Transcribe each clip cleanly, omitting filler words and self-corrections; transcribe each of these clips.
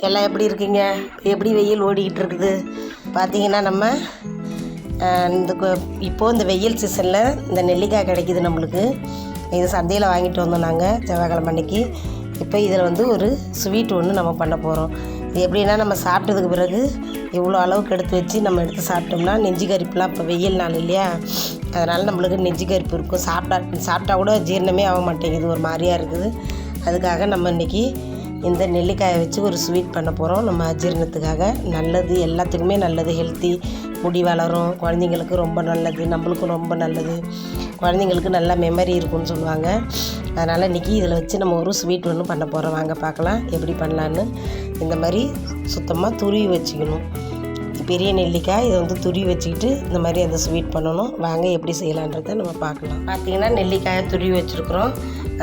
எல்லாம் எப்படி இருக்கீங்க? எப்படி வெயில் ஓடிக்கிட்டு இருக்குது பார்த்தீங்கன்னா, நம்ம இப்போது இந்த வெயில் சீசனில் இந்த நெல்லிக்காய் கிடைக்கிது நம்மளுக்கு. இது சந்தையில் வாங்கிட்டு வந்தோம் நாங்கள் செவ்வாய்க்கிழமை அன்னைக்கு. இப்போ இதில் ஒரு ஸ்வீட் ஒன்று நம்ம பண்ண போகிறோம். இது எப்படின்னா, நம்ம சாப்பிட்டதுக்கு பிறகு இவ்வளோ அளவுக்கு எடுத்து வச்சு நம்ம எடுத்து சாப்பிட்டோம்னா நெஞ்சு கரிப்புலாம் இப்போ வெயில் நாள் இல்லையா, அதனால் நம்மளுக்கு நெஞ்சு கரிப்பு இருக்கும். சாப்பிட்டா கூட ஜீரணமே ஆக மாட்டேங்குது, ஒரு மாதிரியாக இருக்குது. அதுக்காக நம்ம இன்றைக்கி இந்த நெல்லிக்காயை வச்சு ஒரு ஸ்வீட் பண்ண போகிறோம். நம்ம அஜீரணத்துக்காக நல்லது, எல்லாத்துக்குமே நல்லது, ஹெல்த்தி, முடி வளரும், குழந்தைங்களுக்கு ரொம்ப நல்லது, நம்மளுக்கும் ரொம்ப நல்லது, குழந்தைங்களுக்கு நல்ல மெமரி இருக்குன்னு சொல்லுவாங்க. அதனால் இன்றைக்கி இதில் வச்சு நம்ம ஒரு ஸ்வீட் ஒன்று பண்ண போகிறோம். வாங்க பார்க்கலாம் எப்படி பண்ணலான்னு. இந்த மாதிரி சுத்தமாக துருவி வச்சுக்கணும். பெரிய நெல்லிக்காய் இதை துருவி வச்சுக்கிட்டு இந்த மாதிரி அந்த ஸ்வீட் பண்ணணும். வாங்க எப்படி செய்யலான்றதை நம்ம பார்க்கலாம். பார்த்திங்கன்னா, நெல்லிக்காயை துருவி வச்சுருக்குறோம்.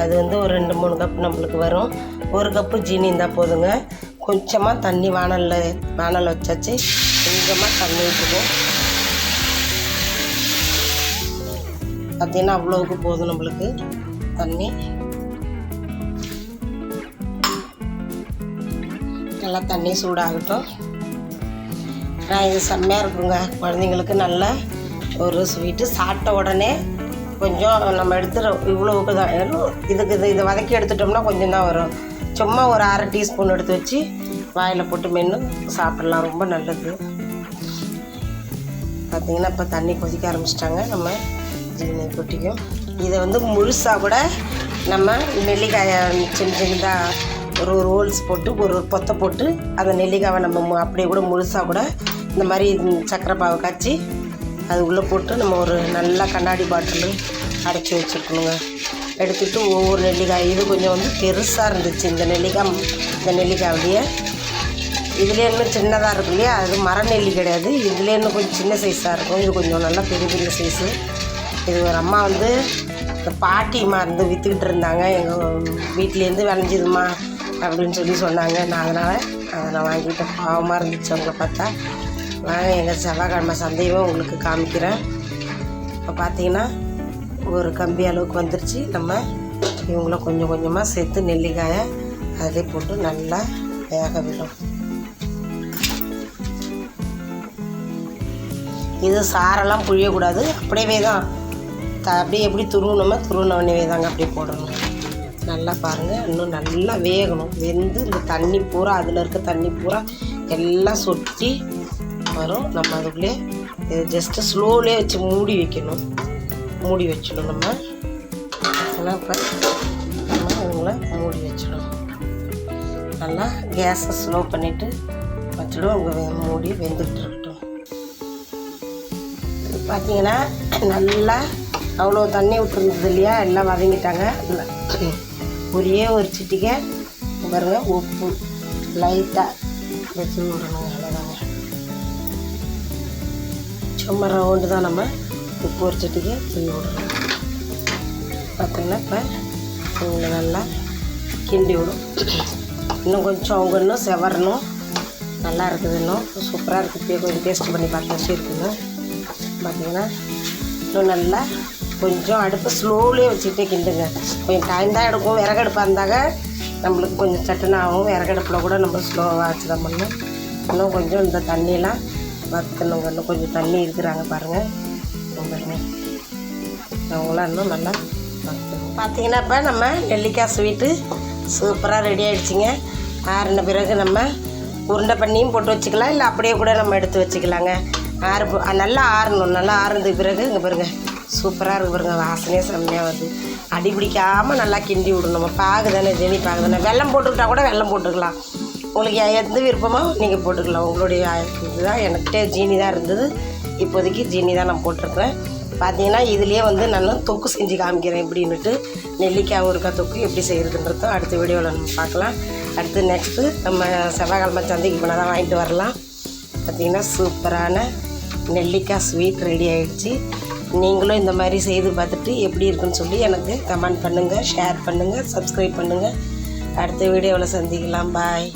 அது ஒரு 2-3 கப் நம்மளுக்கு வரும். 1 கப்பு ஜீனி இருந்தால் போதுங்க. கொஞ்சமாக தண்ணி வானல் வச்சாச்சு. கொஞ்சமாக தண்ணி ஊற்றுவோம். பார்த்திங்கன்னா, அவ்வளோவுக்கு போதும் நம்மளுக்கு தண்ணி. நல்லா தண்ணி சூடாகட்டும். இது செம்மையாக இருக்குங்க, குழந்தைங்களுக்கு நல்ல ஒரு ஸ்வீட்டு. சாப்பிட்ட உடனே கொஞ்சம் நம்ம எடுத்து இவ்வளோவுக்கு தான் இதை வதக்கி எடுத்துட்டோம்னா கொஞ்சம் தான் வரும். சும்மா ஒரு 1/2 டீஸ்பூன் எடுத்து வச்சு வாயில் போட்டு மென்று சாப்பிட்லாம், ரொம்ப நல்லது. பார்த்திங்கன்னா, இப்போ தண்ணி கொதிக்க ஆரம்பிச்சிட்டாங்க. நம்ம ஜீனி கொட்டிக்கும். இதை முழுசாக கூட நம்ம நெல்லிக்காயை சின்னதாக ஒரு ஹோல்ஸ் போட்டு ஒரு பொத்தை போட்டு அந்த நெல்லிக்காவை நம்ம அப்படியே கூட முழுசாக கூட இந்த மாதிரி சர்க்கரை பாவை காய்ச்சி அது உள்ளே போட்டு நம்ம ஒரு நல்ல கண்ணாடி பாட்டில் அடைச்சி வச்சுருக்கணுங்க. எடுத்துகிட்டு ஒவ்வொரு நெல்லிக்காய், இது கொஞ்சம் பெருசாக இருந்துச்சு இந்த நெல்லிக்காவிலேயே. இதில் இன்னும் சின்னதாக இருக்கும் இல்லையா, அது மர நெல்லி கிடையாது. இதில் இன்னும் கொஞ்சம் சின்ன சைஸாக இருக்கும். இது கொஞ்சம் நல்லா பெரிய பெரிய சைஸு. இது ஒரு அம்மா இந்த பாட்டிம்மா விற்றுக்கிட்டு இருந்தாங்க. எங்கள் வீட்டிலேருந்து விளைஞ்சிதுமா அப்படின்னு சொன்னாங்க. அதனால் அதை வாங்கிட்டேன். பாவமாக இருந்துச்சு அவங்கள பார்த்தா. வாங்க, எங்கள் செவ்வாய்க்கிழமை சந்தையும் உங்களுக்கு காமிக்கிறேன். இப்போ பார்த்தீங்கன்னா, ஒரு கம்பி அளவுக்கு வந்துருச்சு. நம்ம இவங்கள கொஞ்சம் கொஞ்சமாக சேர்த்து நெல்லிக்காயை அதிலே போட்டு நல்லா வேக விடும். இது சாரெல்லாம் புழியக்கூடாது, அப்படியே தான் அப்படியே எப்படி துருவினோமே தாங்க அப்படியே போடணும். நல்லா பாருங்கள், இன்னும் நல்லா வேகணும். வெந்து இந்த தண்ணி பூரா, அதில் இருக்க தண்ணி பூரா எல்லாம் சொட்டி வரும். நம்ம அதுக்குள்ளே இது ஜஸ்ட்டு ஸ்லோவிலே வச்சு மூடி வச்சிடணும் நம்ம. ஆனால் இப்போ நம்ம இவங்களை மூடி வச்சிடணும். நல்லா கேஸை ஸ்லோ பண்ணிவிட்டு வச்சிடும். அவங்க மூடி வெந்துட்டு இருக்கட்டும். பார்த்தீங்கன்னா, நல்லா அவ்வளோ தண்ணி விட்டுருந்தது இல்லையா, எல்லாம் வதங்கிட்டாங்க. ஒரே ஒரு சிட்டிக்கை பாருங்க உப்பு லைட்டாக வச்சு விடணும். அவ்வளோதாங்க, சும்மா ரவுண்டு தான். நம்ம உப்பு ஒரு சிட்டிக்கை தூவி விடணும். பார்த்தீங்கன்னா, இப்போ இவங்களை நல்லா கிண்டி விடும். இன்னும் கொஞ்சம் அவங்க இன்னும் செவரணும். நல்லா இருக்குது, இன்னும் சூப்பராக இருக்குது. கொஞ்சம் டேஸ்ட் பண்ணி பார்த்து வச்சு இருக்குங்க. பார்த்தீங்கன்னா, இன்னும் நல்லா கொஞ்சம் அடுப்பு ஸ்லோவிலே வச்சுக்கிட்டே கிண்டுங்க. கொஞ்சம் டைம் தான் எடுக்கும். விறகடுப்பாக இருந்தாங்க நம்மளுக்கு கொஞ்சம் சட்டுன்னு ஆகும். விறகடுப்பில் கூட நம்ம ஸ்லோவாக வச்சு தான் பண்ணணும். இன்னும் கொஞ்சம் இந்த தண்ணியெலாம் வறுக்கணுங்க. இன்னும் கொஞ்சம் தண்ணி இருக்கிறாங்க பாருங்கள். அவங்களாம் இன்னும் நல்லா வறுக்கணும். பார்த்தீங்கன்னா, இப்போ நம்ம நெல்லிக்காய் ஸ்வீட்டு சூப்பராக ரெடி ஆகிடுச்சிங்க. ஆறின பிறகு நம்ம உருண்டை பண்ணியும் போட்டு வச்சுக்கலாம், இல்லை அப்படியே கூட நம்ம எடுத்து வச்சுக்கலாங்க. நல்லா ஆறணும். நல்லா ஆறுனதுக்கு பிறகு இங்கே பாருங்கள் சூப்பராக இருக்குது பாருங்கள். வாசனையே செம்மையாக வருது. அடி பிடிக்காமல் நல்லா கிண்டி விடணும். நம்ம பாகு தானே, ஜெனி பாகு தானே. வெல்லம் போட்டுக்கிட்டால் கூட வெல்லம் போட்டுக்கலாம். உங்களுக்கு எந்த விருப்பமோ நீங்கள் போட்டுக்கலாம். உங்களுடைய இதுதான். எனக்கிட்டே ஜீனி தான் இருந்தது. இப்போதைக்கு ஜீனி தான் நான் போட்டிருக்கிறேன். பார்த்தீங்கன்னா, இதுலேயே நான் தொக்கு செஞ்சு காமிக்கிறேன் எப்படின்னுட்டு. நெல்லிக்காய் ஊறுகாய் தொக்கு எப்படி செய்கிறதுன்றதும் அடுத்த வீடியோவில் நம்ம பார்க்கலாம். அடுத்து நெக்ஸ்ட்டு நம்ம செவ்வாய்க்கிழமை சந்தைக்கு போனால் தான் வாங்கிட்டு வரலாம். பார்த்திங்கன்னா, சூப்பரான நெல்லிக்காய் ஸ்வீட் ரெடி ஆகிடுச்சு. நீங்களும் இந்த மாதிரி செய்து பார்த்துட்டு எப்படி இருக்குன்னு சொல்லி எனக்கு கமெண்ட் பண்ணுங்கள், ஷேர் பண்ணுங்கள், சப்ஸ்கிரைப் பண்ணுங்கள். அடுத்த வீடியோவில் சந்திக்கலாம். பாய்.